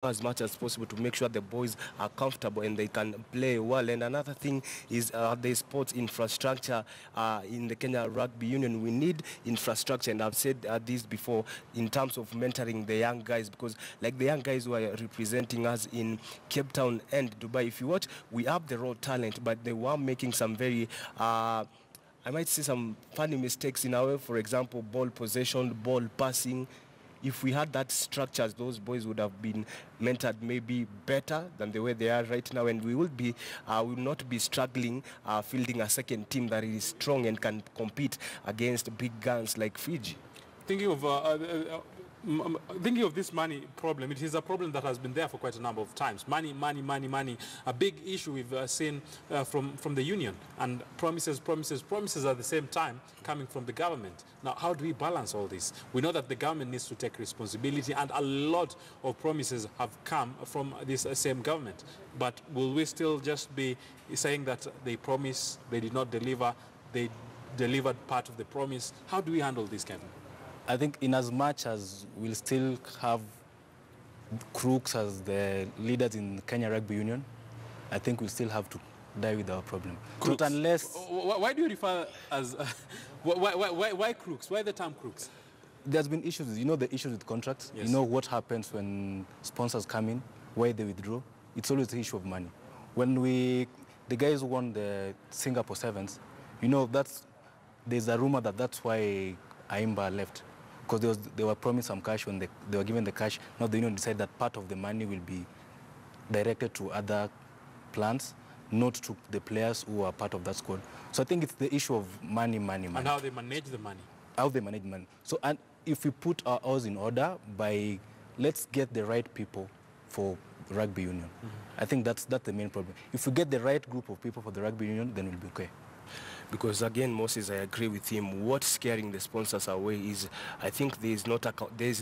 as much as possible to make sure the boys are comfortable and they can play well. And another thing is the sports infrastructure in the Kenya Rugby Union. We need infrastructure, and I've said this before in terms of mentoring the young guys, because like the young guys who are representing us in Cape Town and Dubai, if you watch, we have the raw talent, but they were making some very I might say some funny mistakes in our way. For example, ball possession, ball passing. If we had that structures, those boys would have been mentored maybe better than the way they are right now, and we will not be struggling fielding a second team that is strong and can compete against big guns like Fiji. Thinking of this money problem, it is a problem that has been there for quite a number of times. Money. A big issue we've seen from the union, and promises at the same time coming from the government. Now, how do we balance all this? We know that the government needs to take responsibility, and a lot of promises have come from this same government. But will we still just be saying that they promised, they did not deliver, they delivered part of the promise? How do we handle this, Kevin? I think in as much as we'll still have crooks as the leaders in Kenya Rugby Union, I think we'll still have to die with our problem. Crooks. Not unless... Why do you refer as... why crooks? Why the term crooks? There's been issues, you know, the issues with contracts. Yes. You know what happens when sponsors come in, why they withdraw. It's always the issue of money. When the guys who won the Singapore Sevens, you know, there's a rumor that that's why Aimba left. Because they were promised some cash. When they were given the cash, now the union decided that part of the money will be directed to other plans, not to the players who are part of that squad. So I think it's the issue of money. And how they manage the money. How they manage money. So, and if we put our house in order by, let's get the right people for rugby union. I think that's the main problem. If we get the right group of people for the rugby union, then we'll be okay. Because again, Moses, I agree with him. What's scaring the sponsors away is, I think there is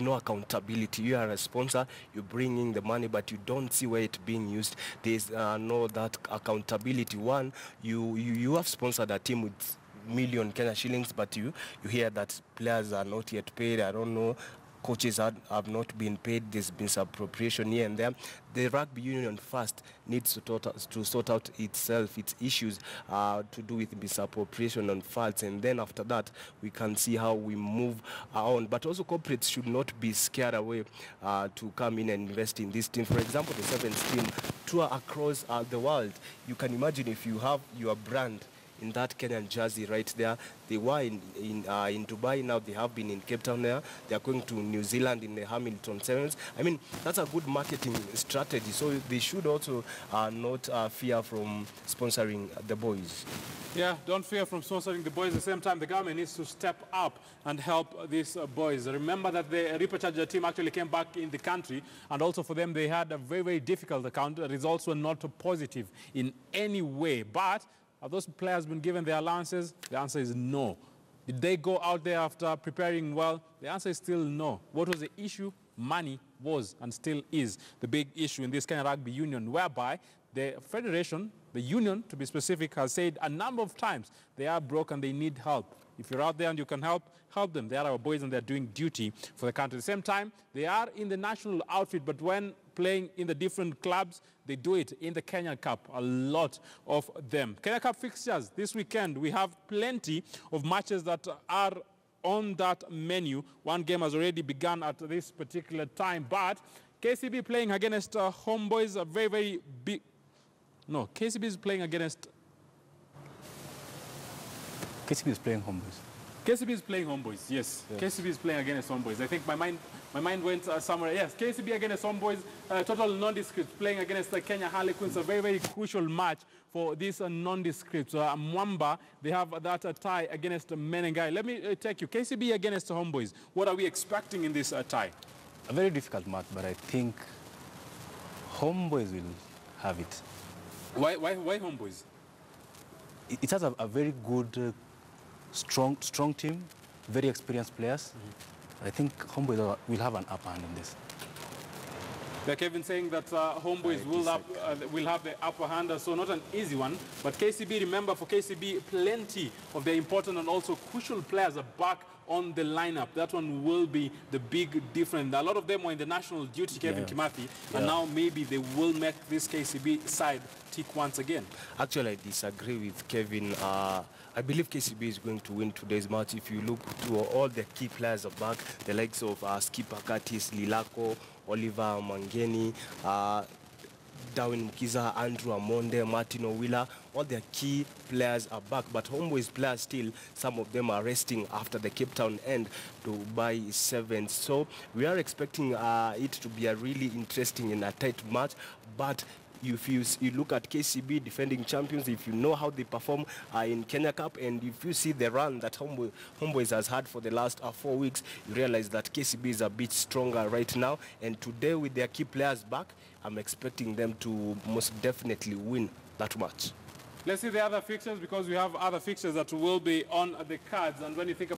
no accountability. You are a sponsor, you bring in the money, but you don't see where it's being used. There's no that accountability. One, you have sponsored a team with million Kenya shillings, but you hear that players are not yet paid. I don't know. Coaches have not been paid. There's been some appropriation here and there. The rugby union first needs to sort out itself, its issues to do with misappropriation and faults, and then after that we can see how we move on. But also corporates should not be scared away to come in and invest in this team. For example, the Sevens team tour across the world. You can imagine if you have your brand in that Kenyan jersey right there. They were in Dubai, now they have been in Cape Town there. They are going to New Zealand in the Hamilton Sevens. I mean, that's a good marketing strategy. So they should also not fear from sponsoring the boys. Yeah, don't fear from sponsoring the boys. At the same time, the government needs to step up and help these boys. Remember that the Reaper team actually came back in the country, and also for them, they had a very, very difficult account. The results were not positive in any way. But have those players been given their allowances? The answer is no. Did they go out there after preparing well? The answer is still no. What was the issue? Money was and still is the big issue in this Kenya Rugby Union, whereby the federation, the union to be specific, has said a number of times they are broke and they need help. If you're out there and you can help them. They are our boys and they're doing duty for the country. At the same time, they are in the national outfit, but when playing in the different clubs, they do it in the Kenyan Cup, a lot of them. Kenya Cup fixtures this weekend, we have plenty of matches that are on that menu. One game has already begun at this particular time, but KCB playing against Homeboys, a very, very big... No, KCB is playing against... KCB is playing Homeboys. KCB is playing Homeboys, yes. KCB is playing against Homeboys. I think my mind went somewhere. Yes, KCB against Homeboys, total nondescript, playing against the Kenya Harlequins, a very, very crucial match for these nondescripts. Mwamba, they have that tie against Menengai. Let me take you. KCB against Homeboys. What are we expecting in this tie? A very difficult match, but I think Homeboys will have it. Why Homeboys? It has a very good... strong team, very experienced players. I think Homeboys will have an upper hand in this. Like Kevin saying that Homeboys will have the upper hand, so not an easy one. But KCB, remember, for KCB, plenty of their important and also crucial players are back on the lineup. That one will be the big difference. A lot of them were in the national duty, Kevin Kimathi, and now maybe they will make this KCB side tick once again. Actually, I disagree with Kevin. I believe KCB is going to win today's match. If you look to all the key players are back, the likes of Skipper Curtis, Lilako, Oliver Mangeni, Darwin Mkiza, Andrew Amonde, Martin Owila, all their key players are back. But Homeboys players still, some of them are resting after the Cape Town end to buy 7. So we are expecting it to be a really interesting and a tight match. But if you look at KCB, defending champions, if you know how they perform in Kenya Cup, and if you see the run that Homeboys has had for the last 4 weeks, you realize that KCB is a bit stronger right now. And today, with their key players back, I'm expecting them to most definitely win that match. Let's see the other fixtures, because we have other fixtures that will be on the cards. And when you think